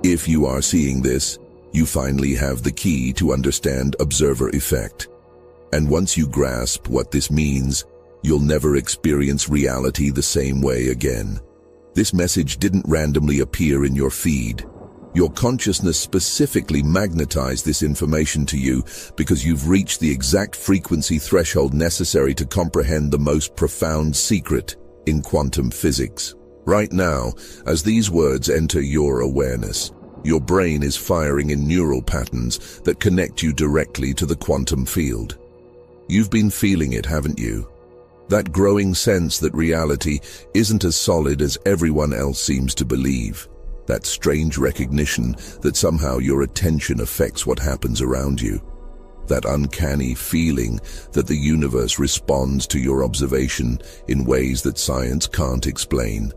If you are seeing this, you finally have the key to understand observer effect. And once you grasp what this means, you'll never experience reality the same way again. This message didn't randomly appear in your feed. Your consciousness specifically magnetized this information to you because you've reached the exact frequency threshold necessary to comprehend the most profound secret in quantum physics. Right now, as these words enter your awareness, your brain is firing in neural patterns that connect you directly to the quantum field. You've been feeling it, haven't you? That growing sense that reality isn't as solid as everyone else seems to believe. That strange recognition that somehow your attention affects what happens around you. That uncanny feeling that the universe responds to your observation in ways that science can't explain.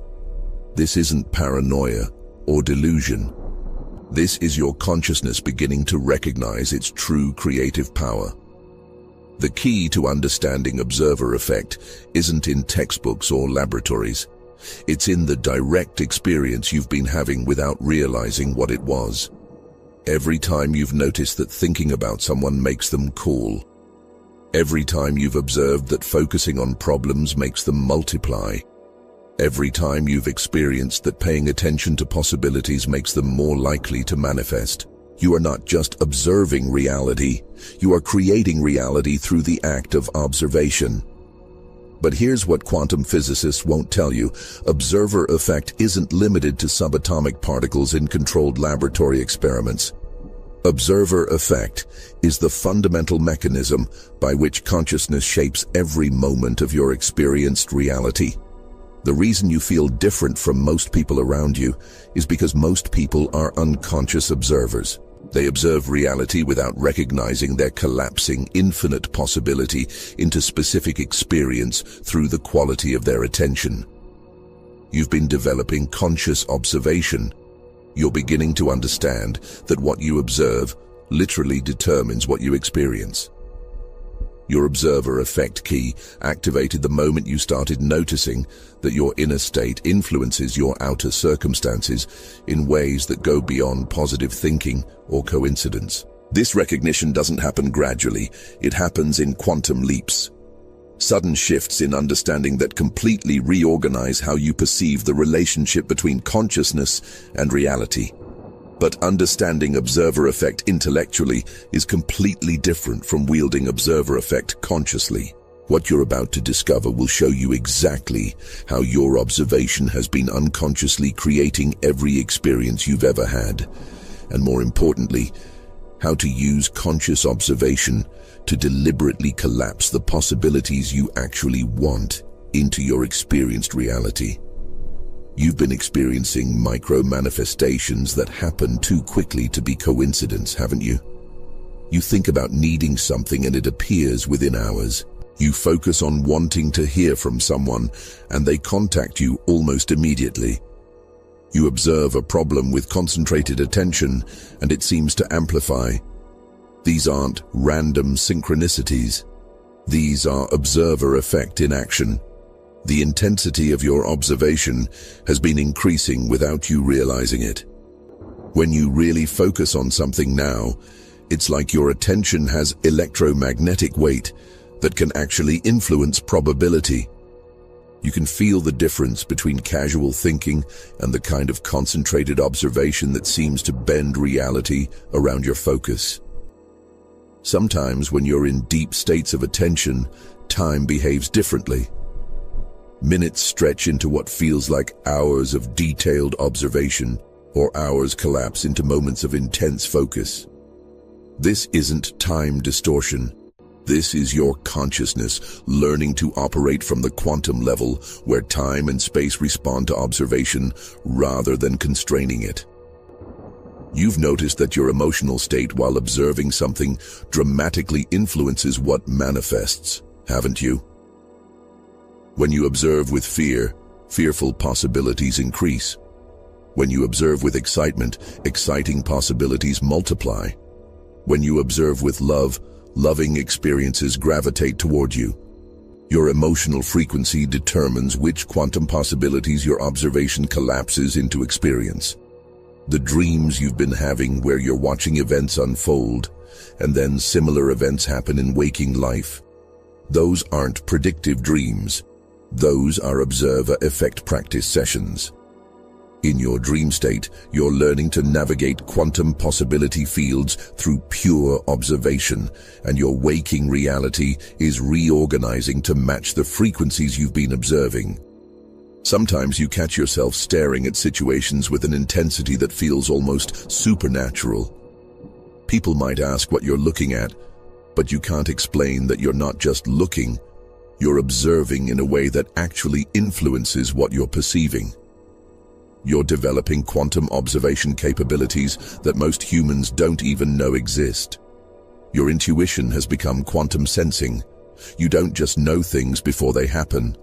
This isn't paranoia or delusion. This is your consciousness beginning to recognize its true creative power. The key to understanding observer effect isn't in textbooks or laboratories. It's in the direct experience you've been having without realizing what it was. Every time you've noticed that thinking about someone makes them cool. Every time you've observed that focusing on problems makes them multiply. Every time you've experienced that paying attention to possibilities makes them more likely to manifest. You are not just observing reality, you are creating reality through the act of observation. But here's what quantum physicists won't tell you. Observer effect isn't limited to subatomic particles in controlled laboratory experiments. Observer effect is the fundamental mechanism by which consciousness shapes every moment of your experienced reality. The reason you feel different from most people around you is because most people are unconscious observers. They observe reality without recognizing their collapsing infinite possibility into specific experience through the quality of their attention. You've been developing conscious observation. You're beginning to understand that what you observe literally determines what you experience. Your observer effect key activated the moment you started noticing that your inner state influences your outer circumstances in ways that go beyond positive thinking or coincidence. This recognition doesn't happen gradually, it happens in quantum leaps. Sudden shifts in understanding that completely reorganize how you perceive the relationship between consciousness and reality. But understanding observer effect intellectually is completely different from wielding observer effect consciously. What you're about to discover will show you exactly how your observation has been unconsciously creating every experience you've ever had. And more importantly, how to use conscious observation to deliberately collapse the possibilities you actually want into your experienced reality. You've been experiencing micro-manifestations that happen too quickly to be coincidence, haven't you? You think about needing something and it appears within hours. You focus on wanting to hear from someone and they contact you almost immediately. You observe a problem with concentrated attention and it seems to amplify. These aren't random synchronicities. These are observer effect in action. The intensity of your observation has been increasing without you realizing it. When you really focus on something now, it's like your attention has electromagnetic weight that can actually influence probability. You can feel the difference between casual thinking and the kind of concentrated observation that seems to bend reality around your focus. Sometimes when you're in deep states of attention, time behaves differently. Minutes stretch into what feels like hours of detailed observation, or hours collapse into moments of intense focus. This isn't time distortion. This is your consciousness learning to operate from the quantum level where time and space respond to observation rather than constraining it. You've noticed that your emotional state while observing something dramatically influences what manifests, haven't you? When you observe with fear, fearful possibilities increase. When you observe with excitement, exciting possibilities multiply. When you observe with love, loving experiences gravitate toward you. Your emotional frequency determines which quantum possibilities your observation collapses into experience. The dreams you've been having where you're watching events unfold, and then similar events happen in waking life. Those aren't predictive dreams. Those are observer effect practice sessions. In your dream state, you're learning to navigate quantum possibility fields through pure observation, and your waking reality is reorganizing to match the frequencies you've been observing. Sometimes you catch yourself staring at situations with an intensity that feels almost supernatural. People might ask what you're looking at, but you can't explain that you're not just looking, you're observing in a way that actually influences what you're perceiving. You're developing quantum observation capabilities that most humans don't even know exist. Your intuition has become quantum sensing. You don't just know things before they happen.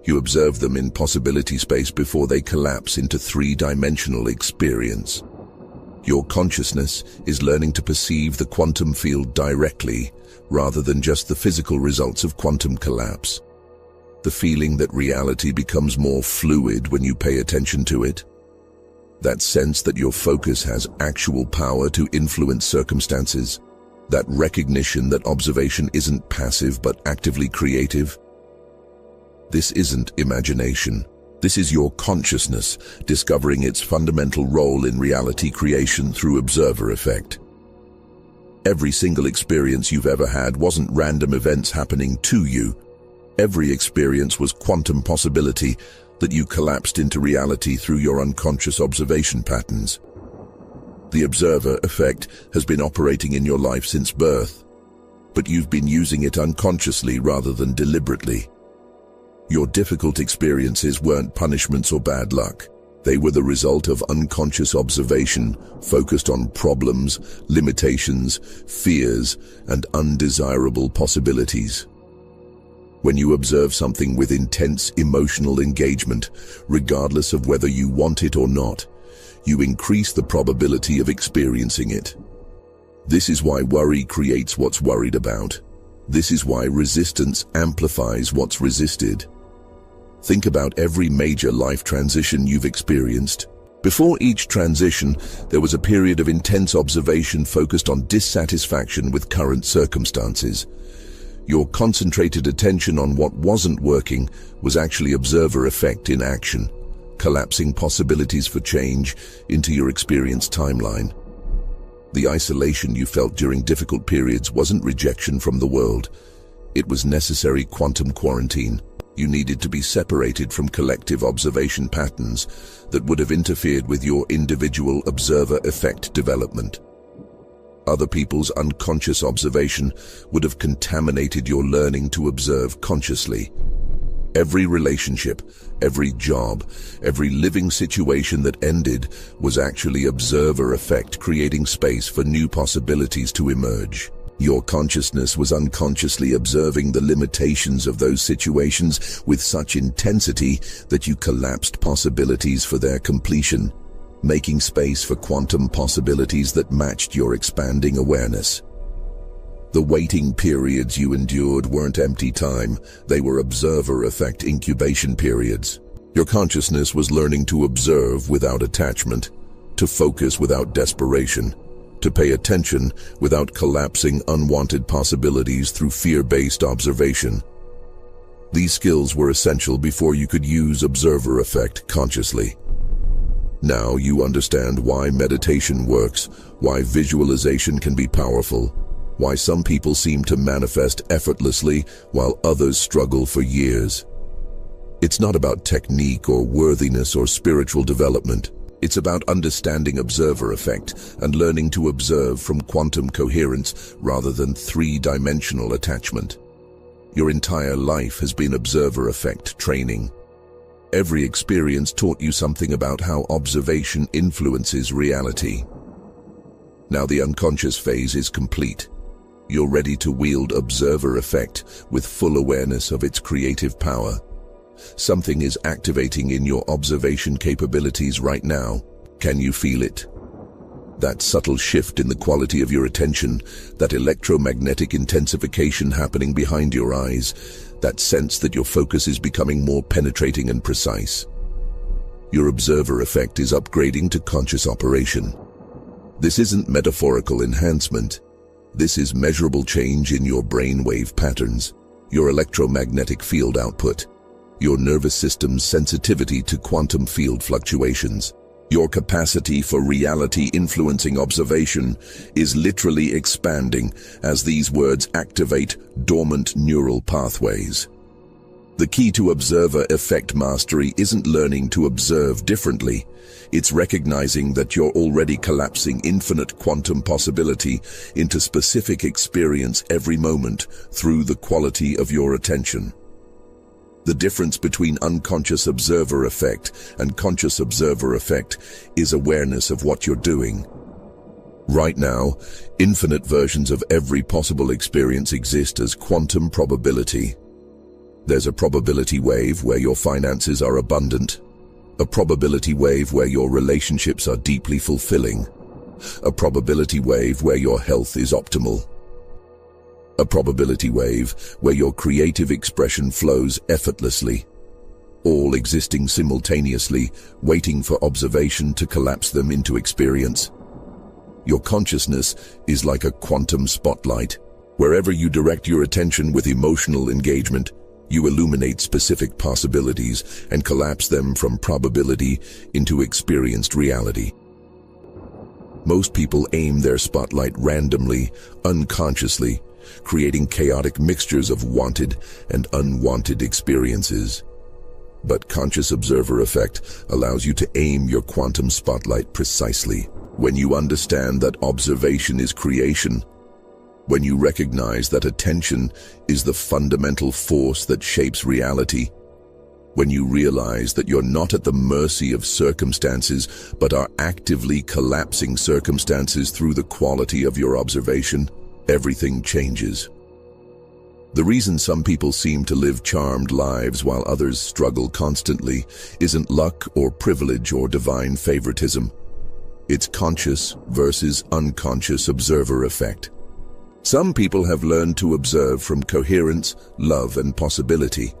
You observe them in possibility space before they collapse into three-dimensional experience. Your consciousness is learning to perceive the quantum field directly, rather than just the physical results of quantum collapse. The feeling that reality becomes more fluid when you pay attention to it. That sense that your focus has actual power to influence circumstances. That recognition that observation isn't passive but actively creative. This isn't imagination. This is your consciousness discovering its fundamental role in reality creation through observer effect. Every single experience you've ever had wasn't random events happening to you. Every experience was quantum possibility that you collapsed into reality through your unconscious observation patterns. The observer effect has been operating in your life since birth, but you've been using it unconsciously rather than deliberately. Your difficult experiences weren't punishments or bad luck. They were the result of unconscious observation focused on problems, limitations, fears, and undesirable possibilities. When you observe something with intense emotional engagement, regardless of whether you want it or not, you increase the probability of experiencing it. This is why worry creates what's worried about. This is why resistance amplifies what's resisted. Think about every major life transition you've experienced. Before each transition, there was a period of intense observation focused on dissatisfaction with current circumstances. Your concentrated attention on what wasn't working was actually observer effect in action, collapsing possibilities for change into your experience timeline. The isolation you felt during difficult periods wasn't rejection from the world. It was necessary quantum quarantine. You needed to be separated from collective observation patterns that would have interfered with your individual observer effect development. Other people's unconscious observation would have contaminated your learning to observe consciously. Every relationship, every job, every living situation that ended was actually observer effect, creating space for new possibilities to emerge. Your consciousness was unconsciously observing the limitations of those situations with such intensity that you collapsed possibilities for their completion, making space for quantum possibilities that matched your expanding awareness. The waiting periods you endured weren't empty time, they were observer effect incubation periods. Your consciousness was learning to observe without attachment, to focus without desperation, to pay attention without collapsing unwanted possibilities through fear-based observation. These skills were essential before you could use observer effect consciously. Now you understand why meditation works, why visualization can be powerful, why some people seem to manifest effortlessly while others struggle for years. It's not about technique or worthiness or spiritual development. It's about understanding observer effect and learning to observe from quantum coherence rather than three-dimensional attachment. Your entire life has been observer effect training. Every experience taught you something about how observation influences reality. Now the unconscious phase is complete. You're ready to wield observer effect with full awareness of its creative power. Something is activating in your observation capabilities right now. Can you feel it? That subtle shift in the quality of your attention, that electromagnetic intensification happening behind your eyes, that sense that your focus is becoming more penetrating and precise. Your observer effect is upgrading to conscious operation. This isn't metaphorical enhancement. This is measurable change in your brainwave patterns, your electromagnetic field output, your nervous system's sensitivity to quantum field fluctuations. Your capacity for reality influencing observation is literally expanding as these words activate dormant neural pathways. The key to observer effect mastery isn't learning to observe differently. It's recognizing that you're already collapsing infinite quantum possibility into specific experience every moment through the quality of your attention. The difference between unconscious observer effect and conscious observer effect is awareness of what you're doing. Right now, infinite versions of every possible experience exist as quantum probability. There's a probability wave where your finances are abundant, a probability wave where your relationships are deeply fulfilling, a probability wave where your health is optimal, a probability wave where your creative expression flows effortlessly, all existing simultaneously, waiting for observation to collapse them into experience. Your consciousness is like a quantum spotlight. Wherever you direct your attention with emotional engagement, you illuminate specific possibilities and collapse them from probability into experienced reality. Most people aim their spotlight randomly, unconsciously, creating chaotic mixtures of wanted and unwanted experiences. But conscious observer effect allows you to aim your quantum spotlight precisely. When you understand that observation is creation, when you recognize that attention is the fundamental force that shapes reality, when you realize that you're not at the mercy of circumstances but are actively collapsing circumstances through the quality of your observation, everything changes. The reason some people seem to live charmed lives while others struggle constantly isn't luck or privilege or divine favoritism. It's conscious versus unconscious observer effect. Some people have learned to observe from coherence, love, and possibility.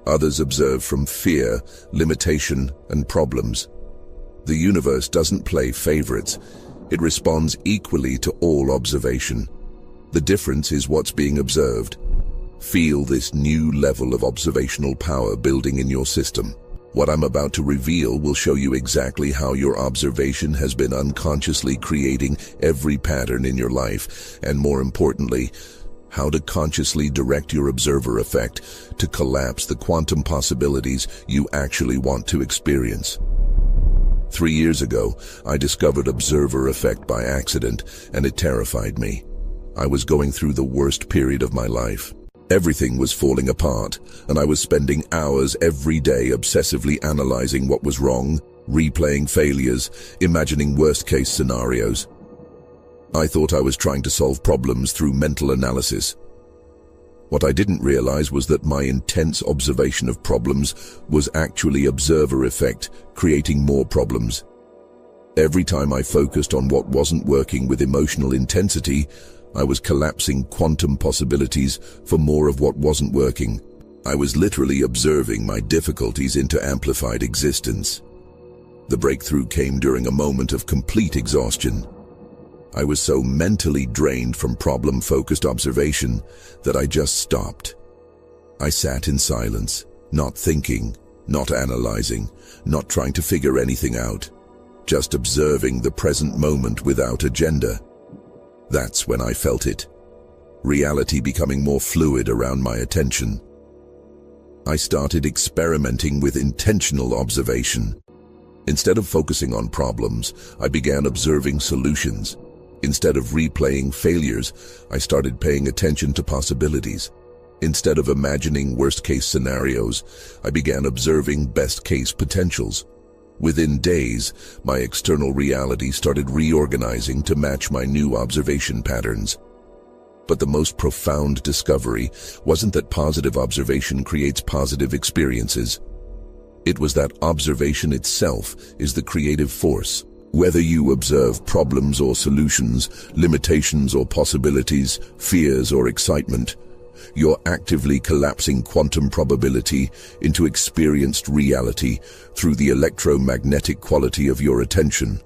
Others observe from fear, limitation, and problems. The universe doesn't play favorites. It responds equally to all observation. The difference is what's being observed. Feel this new level of observational power building in your system. What I'm about to reveal will show you exactly how your observation has been unconsciously creating every pattern in your life, and more importantly, how to consciously direct your observer effect to collapse the quantum possibilities you actually want to experience. 3 years ago, I discovered observer effect by accident, and it terrified me. I was going through the worst period of my life. Everything was falling apart, and I was spending hours every day obsessively analyzing what was wrong, replaying failures, imagining worst-case scenarios. I thought I was trying to solve problems through mental analysis. What I didn't realize was that my intense observation of problems was actually observer effect, creating more problems. Every time I focused on what wasn't working with emotional intensity, I was collapsing quantum possibilities for more of what wasn't working. I was literally observing my difficulties into amplified existence. The breakthrough came during a moment of complete exhaustion. I was so mentally drained from problem-focused observation that I just stopped. I sat in silence, not thinking, not analyzing, not trying to figure anything out, just observing the present moment without agenda. That's when I felt it. Reality becoming more fluid around my attention. I started experimenting with intentional observation. Instead of focusing on problems, I began observing solutions. Instead of replaying failures, I started paying attention to possibilities. Instead of imagining worst-case scenarios, I began observing best-case potentials. Within days, my external reality started reorganizing to match my new observation patterns. But the most profound discovery wasn't that positive observation creates positive experiences. It was that observation itself is the creative force. Whether you observe problems or solutions, limitations or possibilities, fears or excitement, You're actively collapsing quantum probability into experienced reality through the electromagnetic quality of your attention.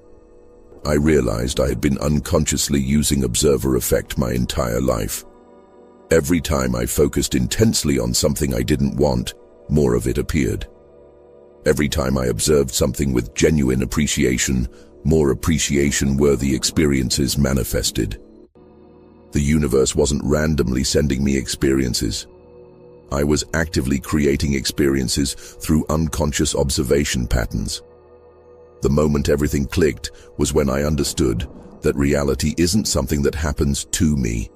I realized I had been unconsciously using observer effect my entire life. Every time I focused intensely on something I didn't want, more of it appeared. Every time I observed something with genuine appreciation, more appreciation-worthy experiences manifested. The universe wasn't randomly sending me experiences. I was actively creating experiences through unconscious observation patterns. The moment everything clicked was when I understood that reality isn't something that happens to me.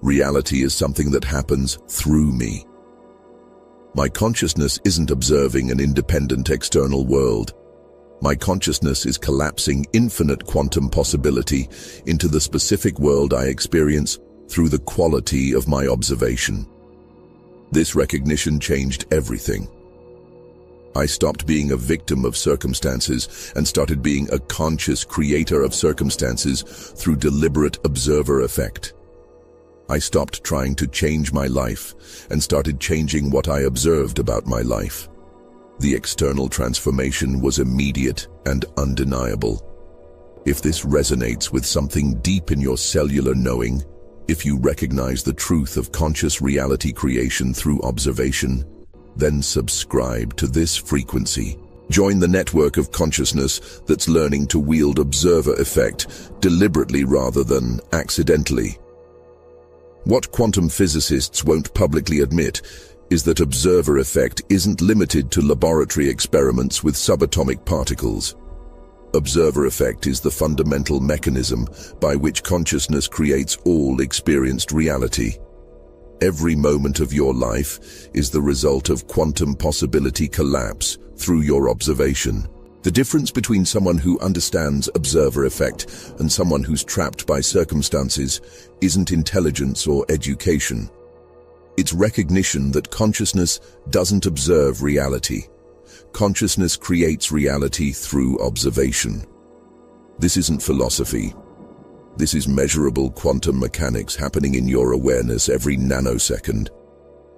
Reality is something that happens through me. My consciousness isn't observing an independent external world. My consciousness is collapsing infinite quantum possibility into the specific world I experience through the quality of my observation. This recognition changed everything. I stopped being a victim of circumstances and started being a conscious creator of circumstances through deliberate observer effect. I stopped trying to change my life and started changing what I observed about my life. The external transformation was immediate and undeniable. If this resonates with something deep in your cellular knowing, if you recognize the truth of conscious reality creation through observation, then subscribe to this frequency. Join the network of consciousness that's learning to wield observer effect deliberately rather than accidentally. What quantum physicists won't publicly admit is that observer effect isn't limited to laboratory experiments with subatomic particles. Observer effect is the fundamental mechanism by which consciousness creates all experienced reality. Every moment of your life is the result of quantum possibility collapse through your observation. The difference between someone who understands observer effect and someone who's trapped by circumstances isn't intelligence or education. It's recognition that consciousness doesn't observe reality. Consciousness creates reality through observation. This isn't philosophy. This is measurable quantum mechanics happening in your awareness every nanosecond.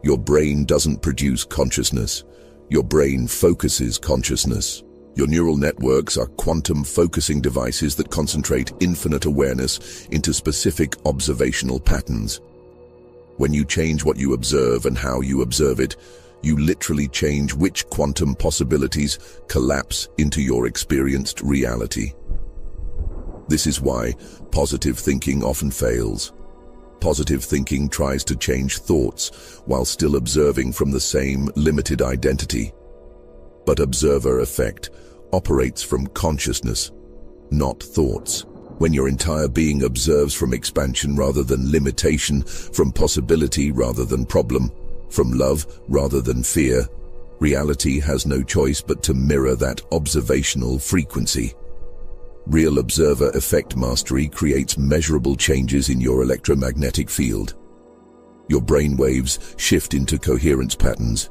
Your brain doesn't produce consciousness. Your brain focuses consciousness. Your neural networks are quantum focusing devices that concentrate infinite awareness into specific observational patterns. When you change what you observe and how you observe it, you literally change which quantum possibilities collapse into your experienced reality. This is why positive thinking often fails. Positive thinking tries to change thoughts while still observing from the same limited identity. But observer effect operates from consciousness, not thoughts. When your entire being observes from expansion rather than limitation, from possibility rather than problem, from love rather than fear, reality has no choice but to mirror that observational frequency. Real observer effect mastery creates measurable changes in your electromagnetic field. Your brain waves shift into coherence patterns.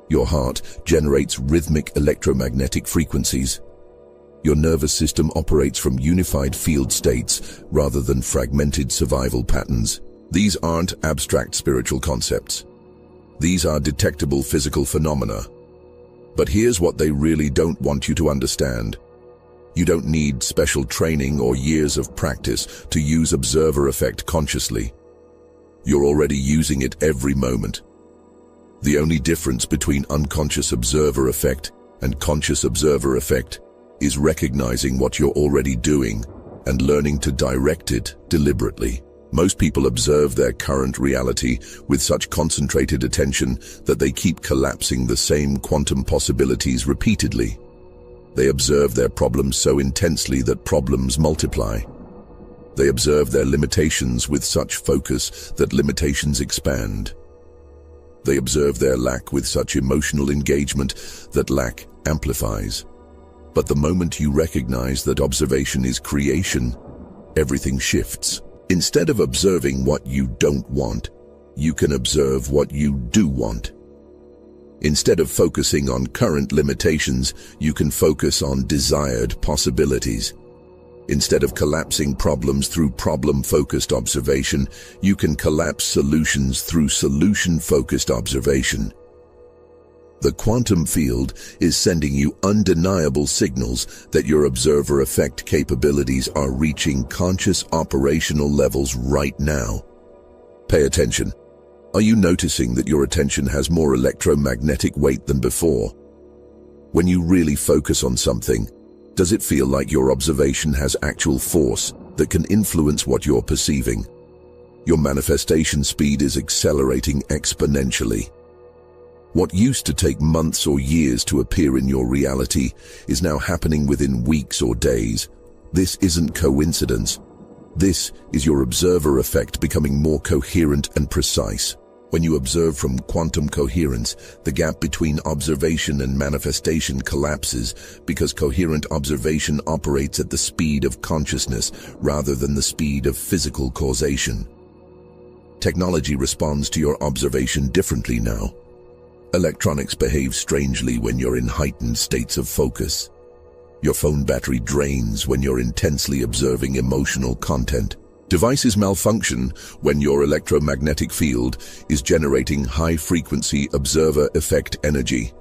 Your heart generates rhythmic electromagnetic frequencies. Your nervous system operates from unified field states rather than fragmented survival patterns. These aren't abstract spiritual concepts. These are detectable physical phenomena. But here's what they really don't want you to understand. You don't need special training or years of practice to use observer effect consciously. You're already using it every moment. The only difference between unconscious observer effect and conscious observer effect is recognizing what you're already doing and learning to direct it deliberately. Most people observe their current reality with such concentrated attention that they keep collapsing the same quantum possibilities repeatedly. They observe their problems so intensely that problems multiply. They observe their limitations with such focus that limitations expand. They observe their lack with such emotional engagement that lack amplifies. But the moment you recognize that observation is creation, everything shifts. Instead of observing what you don't want, you can observe what you do want. Instead of focusing on current limitations, you can focus on desired possibilities. Instead of collapsing problems through problem-focused observation, you can collapse solutions through solution-focused observation. The quantum field is sending you undeniable signals that your observer effect capabilities are reaching conscious operational levels right now. Pay attention. Are you noticing that your attention has more electromagnetic weight than before? When you really focus on something, does it feel like your observation has actual force that can influence what you're perceiving? Your manifestation speed is accelerating exponentially. What used to take months or years to appear in your reality is now happening within weeks or days. This isn't coincidence. This is your observer effect becoming more coherent and precise. When you observe from quantum coherence, the gap between observation and manifestation collapses because coherent observation operates at the speed of consciousness rather than the speed of physical causation. Technology responds to your observation differently now. Electronics behave strangely when you're in heightened states of focus. Your phone battery drains when you're intensely observing emotional content. Devices malfunction when your electromagnetic field is generating high-frequency observer effect energy.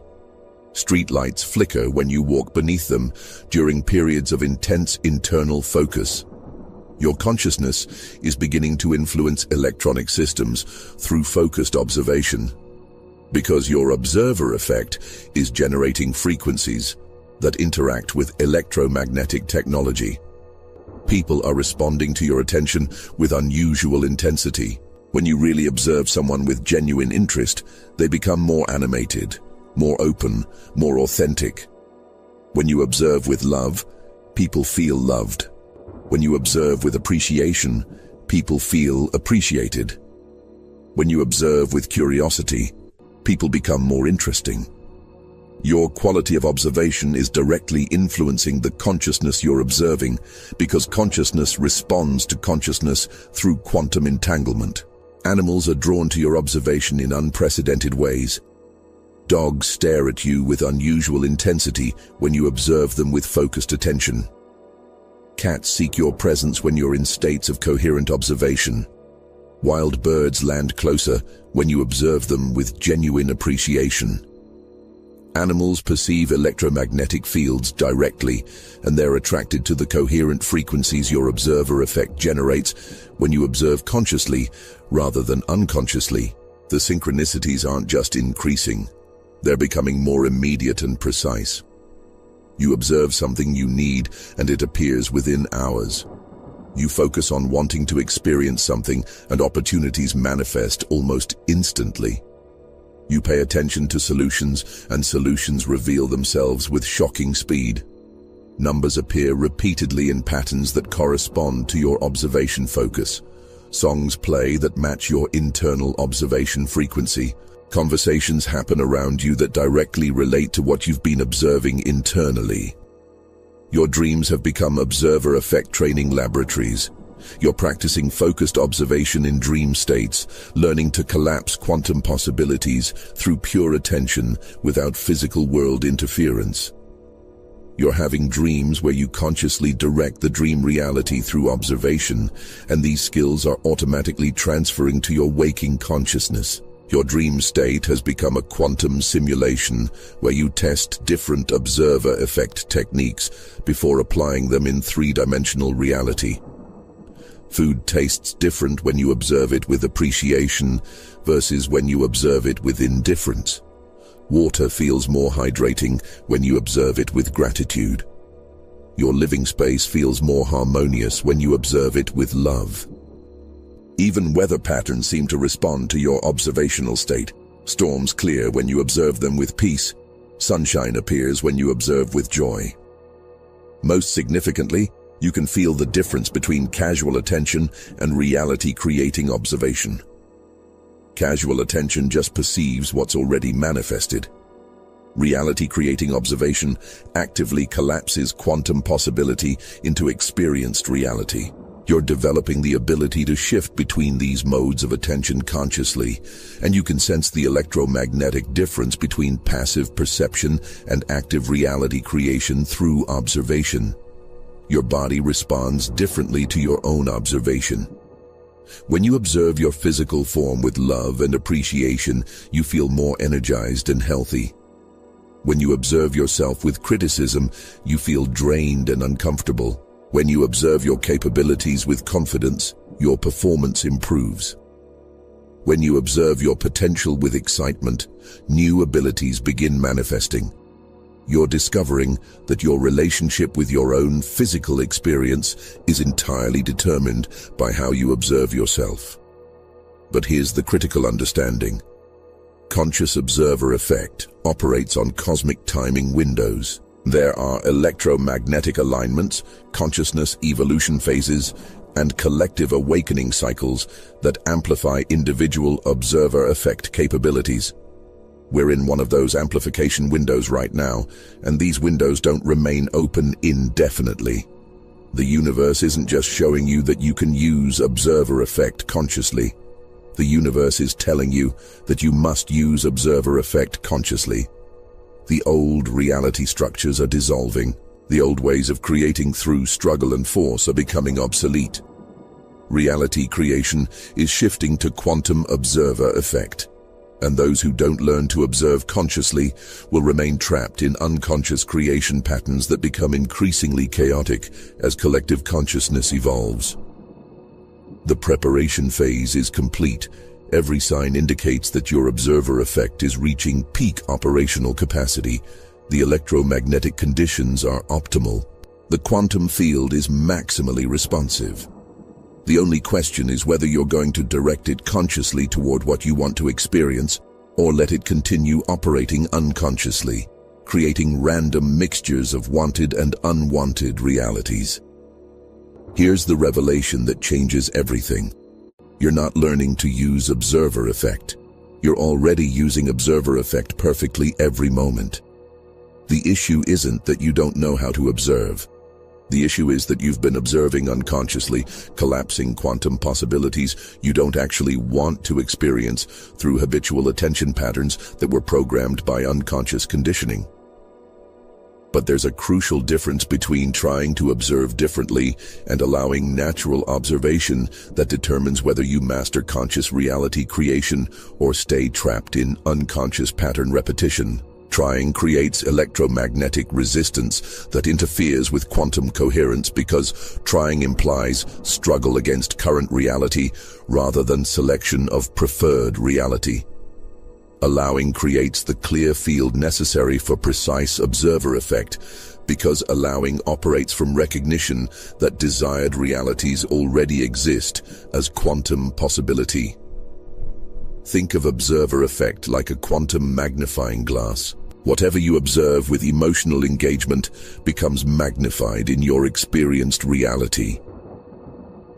Streetlights flicker when you walk beneath them during periods of intense internal focus. Your consciousness is beginning to influence electronic systems through focused observation, because your observer effect is generating frequencies that interact with electromagnetic technology. People are responding to your attention with unusual intensity. When you really observe someone with genuine interest, they become more animated, more open, more authentic. When you observe with love, people feel loved. When you observe with appreciation, people feel appreciated. When you observe with curiosity, people become more interesting. Your quality of observation is directly influencing the consciousness you're observing, because consciousness responds to consciousness through quantum entanglement. Animals are drawn to your observation in unprecedented ways. Dogs stare at you with unusual intensity when you observe them with focused attention. Cats seek your presence when you're in states of coherent observation. Wild birds land closer when you observe them with genuine appreciation. Animals perceive electromagnetic fields directly, and they're attracted to the coherent frequencies your observer effect generates when you observe consciously rather than unconsciously. The synchronicities aren't just increasing, they're becoming more immediate and precise. You observe something you need, and it appears within hours. You focus on wanting to experience something, and opportunities manifest almost instantly. You pay attention to solutions, and solutions reveal themselves with shocking speed. Numbers appear repeatedly in patterns that correspond to your observation focus. Songs play that match your internal observation frequency. Conversations happen around you that directly relate to what you've been observing internally. Your dreams have become observer effect training laboratories. You're practicing focused observation in dream states, learning to collapse quantum possibilities through pure attention without physical world interference. You're having dreams where you consciously direct the dream reality through observation, and these skills are automatically transferring to your waking consciousness. Your dream state has become a quantum simulation where you test different observer effect techniques before applying them in three-dimensional reality. Food tastes different when you observe it with appreciation versus when you observe it with indifference. Water feels more hydrating when you observe it with gratitude. Your living space feels more harmonious when you observe it with love. Even weather patterns seem to respond to your observational state. Storms clear when you observe them with peace. Sunshine appears when you observe with joy. Most significantly, you can feel the difference between casual attention and reality-creating observation. Casual attention just perceives what's already manifested. Reality-creating observation actively collapses quantum possibility into experienced reality. You're developing the ability to shift between these modes of attention consciously, and you can sense the electromagnetic difference between passive perception and active reality creation through observation. Your body responds differently to your own observation. When you observe your physical form with love and appreciation, you feel more energized and healthy. When you observe yourself with criticism, you feel drained and uncomfortable. When you observe your capabilities with confidence, your performance improves. When you observe your potential with excitement, new abilities begin manifesting. You're discovering that your relationship with your own physical experience is entirely determined by how you observe yourself. But here's the critical understanding. Conscious observer effect operates on cosmic timing windows. There are electromagnetic alignments, consciousness evolution phases, and collective awakening cycles that amplify individual observer effect capabilities. We're in one of those amplification windows right now, and these windows don't remain open indefinitely. The universe isn't just showing you that you can use observer effect consciously. The universe is telling you that you must use observer effect consciously. The old reality structures are dissolving. The old ways of creating through struggle and force are becoming obsolete. Reality creation is shifting to quantum observer effect. And those who don't learn to observe consciously will remain trapped in unconscious creation patterns that become increasingly chaotic as collective consciousness evolves. The preparation phase is complete. Every sign indicates that your observer effect is reaching peak operational capacity. The electromagnetic conditions are optimal. The quantum field is maximally responsive. The only question is whether you're going to direct it consciously toward what you want to experience, or let it continue operating unconsciously, creating random mixtures of wanted and unwanted realities. Here's the revelation that changes everything. You're not learning to use observer effect. You're already using observer effect perfectly every moment. The issue isn't that you don't know how to observe. The issue is that you've been observing unconsciously, collapsing quantum possibilities you don't actually want to experience through habitual attention patterns that were programmed by unconscious conditioning. But there's a crucial difference between trying to observe differently and allowing natural observation that determines whether you master conscious reality creation or stay trapped in unconscious pattern repetition. Trying creates electromagnetic resistance that interferes with quantum coherence because trying implies struggle against current reality rather than selection of preferred reality. Allowing creates the clear field necessary for precise observer effect because allowing operates from recognition that desired realities already exist as quantum possibility. Think of observer effect like a quantum magnifying glass. Whatever you observe with emotional engagement becomes magnified in your experienced reality.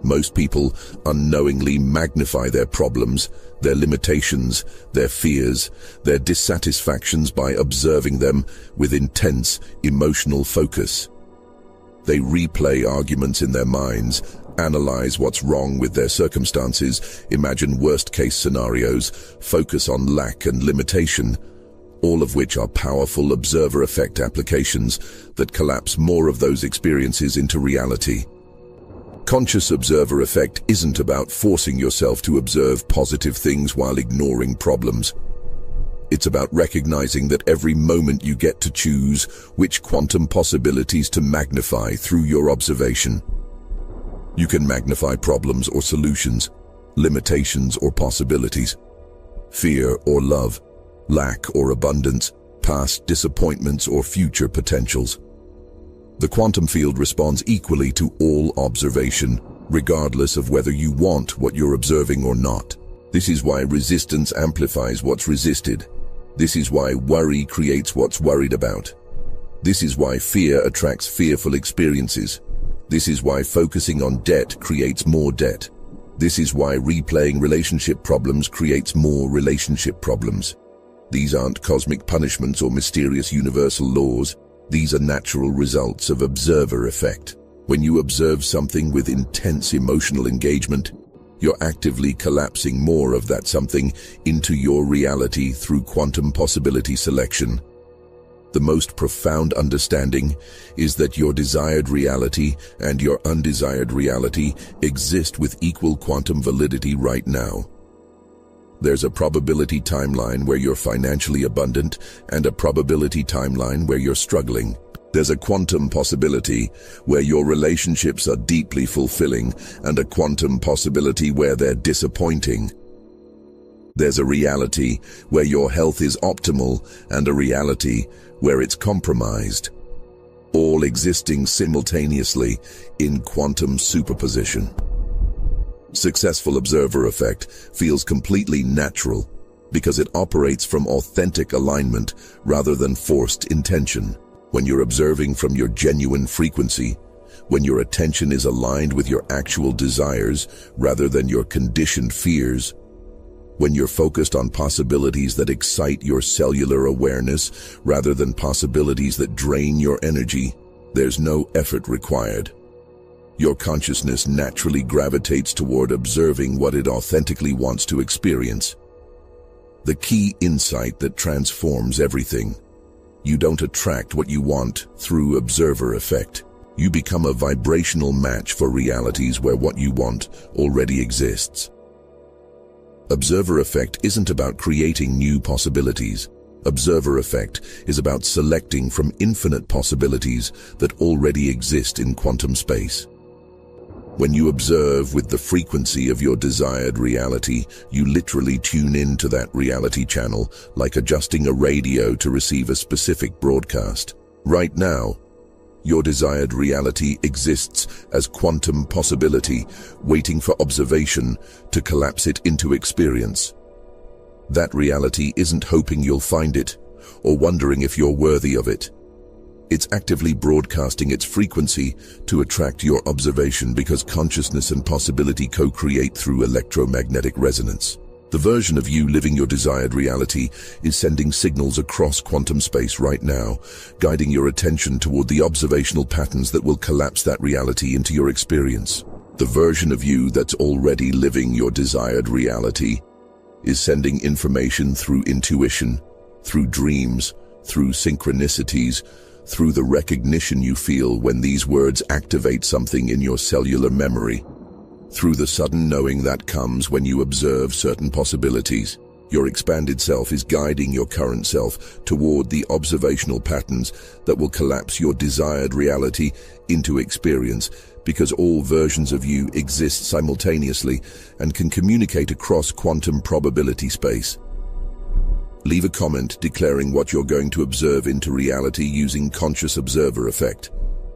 Most people unknowingly magnify their problems, their limitations, their fears, their dissatisfactions by observing them with intense emotional focus. They replay arguments in their minds, analyze what's wrong with their circumstances, imagine worst-case scenarios, focus on lack and limitation, all of which are powerful observer effect applications that collapse more of those experiences into reality. Conscious observer effect isn't about forcing yourself to observe positive things while ignoring problems. It's about recognizing that every moment you get to choose which quantum possibilities to magnify through your observation. You can magnify problems or solutions, limitations or possibilities, fear or love, lack or abundance, past disappointments or future potentials. The quantum field responds equally to all observation, regardless of whether you want what you're observing or not. This is why resistance amplifies what's resisted. This is why worry creates what's worried about. This is why fear attracts fearful experiences. This is why focusing on debt creates more debt. This is why replaying relationship problems creates more relationship problems. These aren't cosmic punishments or mysterious universal laws. These are natural results of observer effect. When you observe something with intense emotional engagement, you're actively collapsing more of that something into your reality through quantum possibility selection. The most profound understanding is that your desired reality and your undesired reality exist with equal quantum validity right now. There's a probability timeline where you're financially abundant and a probability timeline where you're struggling. There's a quantum possibility where your relationships are deeply fulfilling and a quantum possibility where they're disappointing. There's a reality where your health is optimal and a reality where it's compromised, all existing simultaneously in quantum superposition. Successful observer effect feels completely natural because it operates from authentic alignment rather than forced intention. When you're observing from your genuine frequency, when your attention is aligned with your actual desires rather than your conditioned fears, when you're focused on possibilities that excite your cellular awareness rather than possibilities that drain your energy, there's no effort required. Your consciousness naturally gravitates toward observing what it authentically wants to experience. The key insight that transforms everything. You don't attract what you want through observer effect. You become a vibrational match for realities where what you want already exists. Observer effect isn't about creating new possibilities. Observer effect is about selecting from infinite possibilities that already exist in quantum space. When you observe with the frequency of your desired reality, you literally tune in to that reality channel, like adjusting a radio to receive a specific broadcast. Right now, your desired reality exists as quantum possibility, waiting for observation to collapse it into experience. That reality isn't hoping you'll find it, or wondering if you're worthy of it. It's actively broadcasting its frequency to attract your observation because consciousness and possibility co-create through electromagnetic resonance. The version of you living your desired reality is sending signals across quantum space right now, guiding your attention toward the observational patterns that will collapse that reality into your experience. The version of you that's already living your desired reality is sending information through intuition, through dreams, through synchronicities, through the recognition you feel when these words activate something in your cellular memory. Through the sudden knowing that comes when you observe certain possibilities. Your expanded self is guiding your current self toward the observational patterns that will collapse your desired reality into experience, because all versions of you exist simultaneously and can communicate across quantum probability space. Leave a comment declaring what you're going to observe into reality using conscious observer effect.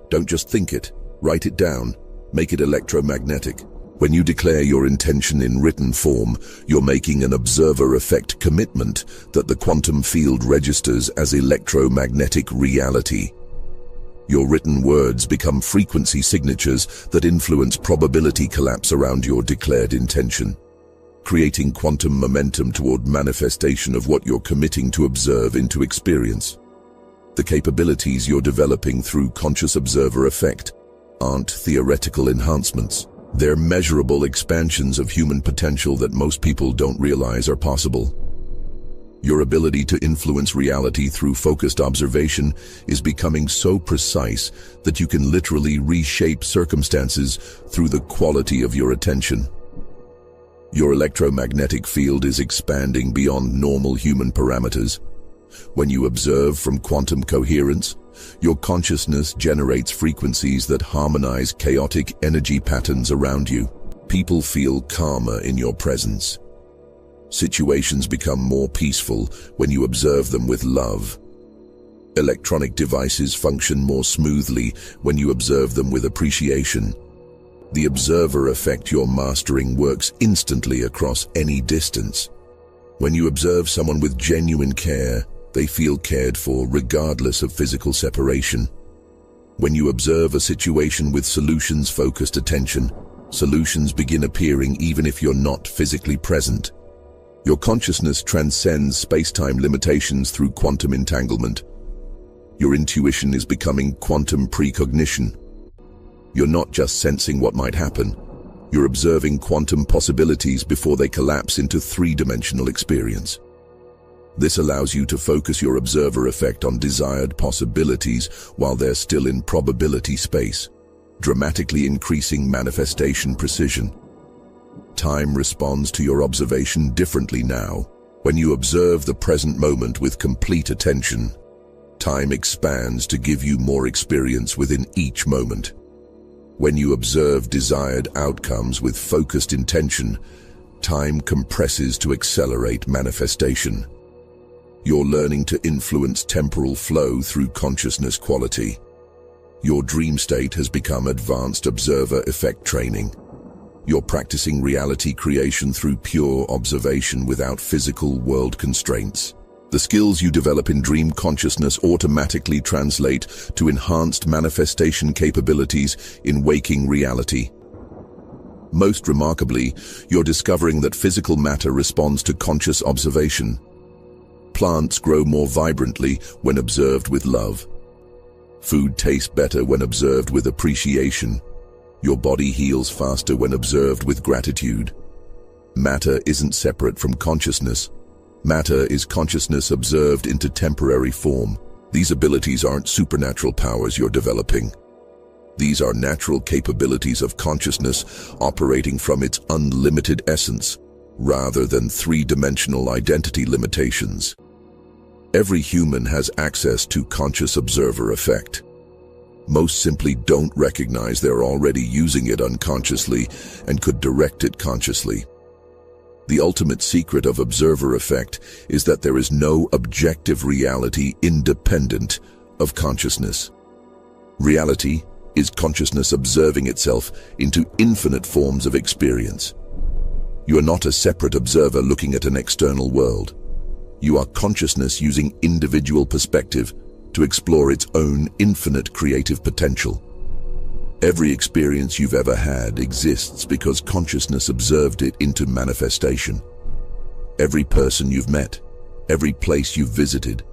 Don't just think it, write it down, make it electromagnetic. When you declare your intention in written form, you're making an observer effect commitment that the quantum field registers as electromagnetic reality. Your written words become frequency signatures that influence probability collapse around your declared intention, creating quantum momentum toward manifestation of what you're committing to observe into experience. The capabilities you're developing through conscious observer effect aren't theoretical enhancements. They're measurable expansions of human potential that most people don't realize are possible. Your ability to influence reality through focused observation is becoming so precise that you can literally reshape circumstances through the quality of your attention. Your electromagnetic field is expanding beyond normal human parameters. When you observe from quantum coherence, your consciousness generates frequencies that harmonize chaotic energy patterns around you. People feel calmer in your presence. Situations become more peaceful when you observe them with love. Electronic devices function more smoothly when you observe them with appreciation. The observer effect you're mastering works instantly across any distance. When you observe someone with genuine care, they feel cared for regardless of physical separation. When you observe a situation with solutions-focused attention, solutions begin appearing even if you're not physically present. Your consciousness transcends space-time limitations through quantum entanglement. Your intuition is becoming quantum precognition. You're not just sensing what might happen. You're observing quantum possibilities before they collapse into three-dimensional experience. This allows you to focus your observer effect on desired possibilities while they're still in probability space, dramatically increasing manifestation precision. Time responds to your observation differently now. When you observe the present moment with complete attention, time expands to give you more experience within each moment. When you observe desired outcomes with focused intention, time compresses to accelerate manifestation. You're learning to influence temporal flow through consciousness quality. Your dream state has become advanced observer effect training. You're practicing reality creation through pure observation without physical world constraints. The skills you develop in dream consciousness automatically translate to enhanced manifestation capabilities in waking reality. Most remarkably, you're discovering that physical matter responds to conscious observation. Plants grow more vibrantly when observed with love. Food tastes better when observed with appreciation. Your body heals faster when observed with gratitude. Matter isn't separate from consciousness. Matter is consciousness observed into temporary form. These abilities aren't supernatural powers you're developing. These are natural capabilities of consciousness operating from its unlimited essence, rather than three-dimensional identity limitations. Every human has access to conscious observer effect. Most simply don't recognize they're already using it unconsciously and could direct it consciously. The ultimate secret of observer effect is that there is no objective reality independent of consciousness. Reality is consciousness observing itself into infinite forms of experience. You are not a separate observer looking at an external world. You are consciousness using individual perspective to explore its own infinite creative potential. Every experience you've ever had exists because consciousness observed it into manifestation. Every person you've met, every place you've visited,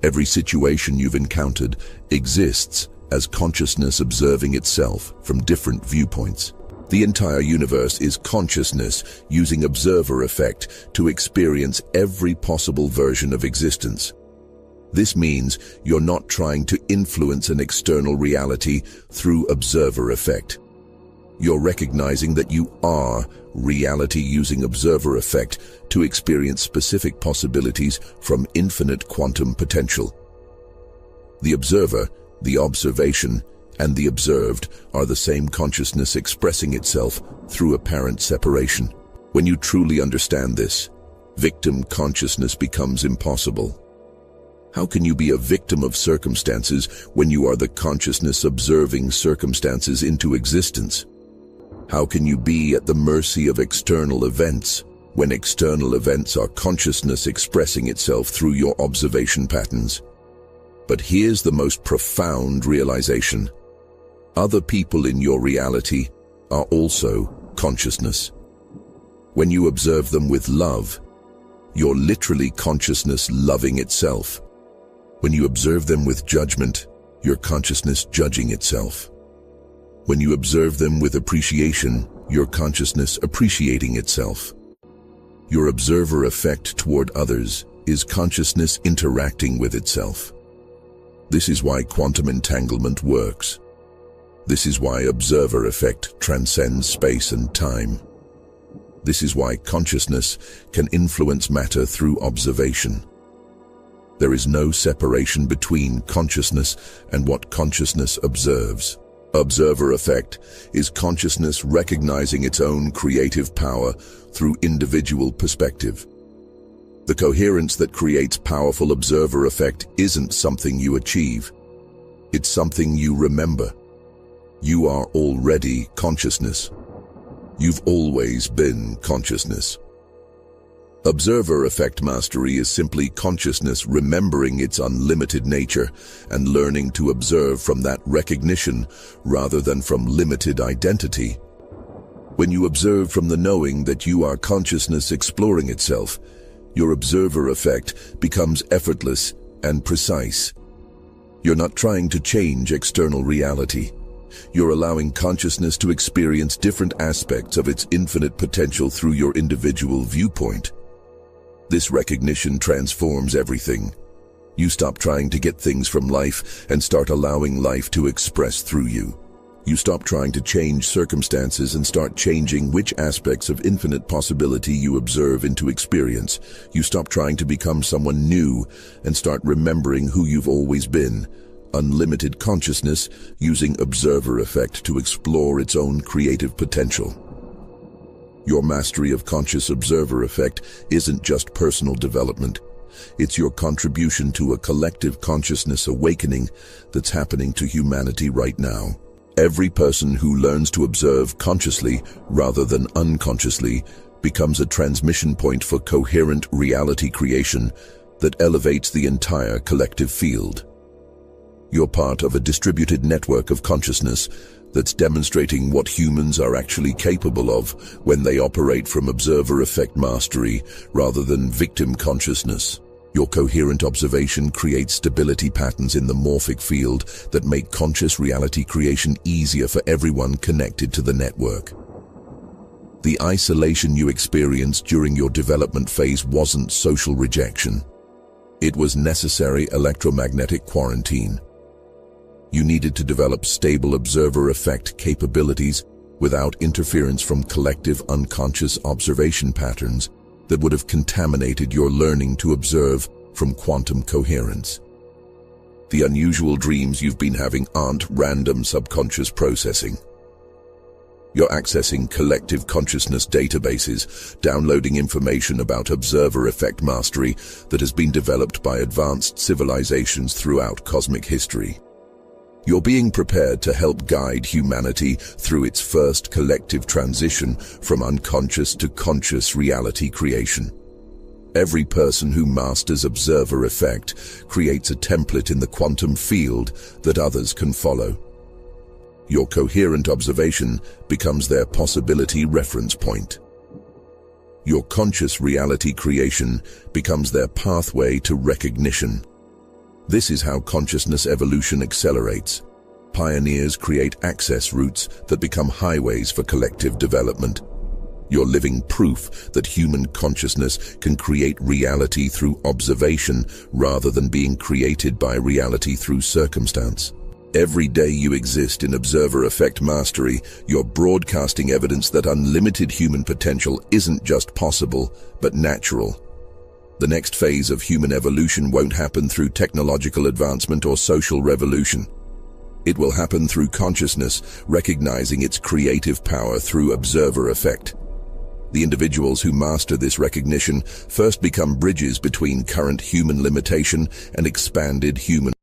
every situation you've encountered exists as consciousness observing itself from different viewpoints. The entire universe is consciousness using observer effect to experience every possible version of existence. This means you're not trying to influence an external reality through observer effect. You're recognizing that you are reality using observer effect to experience specific possibilities from infinite quantum potential. The observer, the observation, and the observed are the same consciousness expressing itself through apparent separation. When you truly understand this, victim consciousness becomes impossible. How can you be a victim of circumstances when you are the consciousness observing circumstances into existence? How can you be at the mercy of external events when external events are consciousness expressing itself through your observation patterns? But here's the most profound realization. Other people in your reality are also consciousness. When you observe them with love, you're literally consciousness loving itself. When you observe them with judgment, your consciousness judging itself. When you observe them with appreciation, your consciousness appreciating itself. Your observer effect toward others is consciousness interacting with itself. This is why quantum entanglement works. This is why observer effect transcends space and time. This is why consciousness can influence matter through observation. There is no separation between consciousness and what consciousness observes. Observer effect is consciousness recognizing its own creative power through individual perspective. The coherence that creates powerful observer effect isn't something you achieve. It's something you remember. You are already consciousness. You've always been consciousness. Observer effect mastery is simply consciousness remembering its unlimited nature and learning to observe from that recognition rather than from limited identity. When you observe from the knowing that you are consciousness exploring itself, your observer effect becomes effortless and precise. You're not trying to change external reality. You're allowing consciousness to experience different aspects of its infinite potential through your individual viewpoint. This recognition transforms everything. You stop trying to get things from life and start allowing life to express through you. You stop trying to change circumstances and start changing which aspects of infinite possibility you observe into experience. You stop trying to become someone new and start remembering who you've always been. Unlimited consciousness using observer effect to explore its own creative potential. Your mastery of conscious observer effect isn't just personal development. It's your contribution to a collective consciousness awakening that's happening to humanity right now. Every person who learns to observe consciously rather than unconsciously becomes a transmission point for coherent reality creation that elevates the entire collective field. You're part of a distributed network of consciousness that's demonstrating what humans are actually capable of when they operate from observer effect mastery rather than victim consciousness. Your coherent observation creates stability patterns in the morphic field that make conscious reality creation easier for everyone connected to the network. The isolation you experienced during your development phase wasn't social rejection. It was necessary electromagnetic quarantine. You needed to develop stable observer effect capabilities without interference from collective unconscious observation patterns that would have contaminated your learning to observe from quantum coherence. The unusual dreams you've been having aren't random subconscious processing. You're accessing collective consciousness databases, downloading information about observer effect mastery that has been developed by advanced civilizations throughout cosmic history. You're being prepared to help guide humanity through its first collective transition from unconscious to conscious reality creation. Every person who masters observer effect creates a template in the quantum field that others can follow. Your coherent observation becomes their possibility reference point. Your conscious reality creation becomes their pathway to recognition. This is how consciousness evolution accelerates. Pioneers create access routes that become highways for collective development. You're living proof that human consciousness can create reality through observation rather than being created by reality through circumstance. Every day you exist in observer effect mastery, you're broadcasting evidence that unlimited human potential isn't just possible, but natural. The next phase of human evolution won't happen through technological advancement or social revolution. It will happen through consciousness, recognizing its creative power through observer effect. The individuals who master this recognition first become bridges between current human limitation and expanded human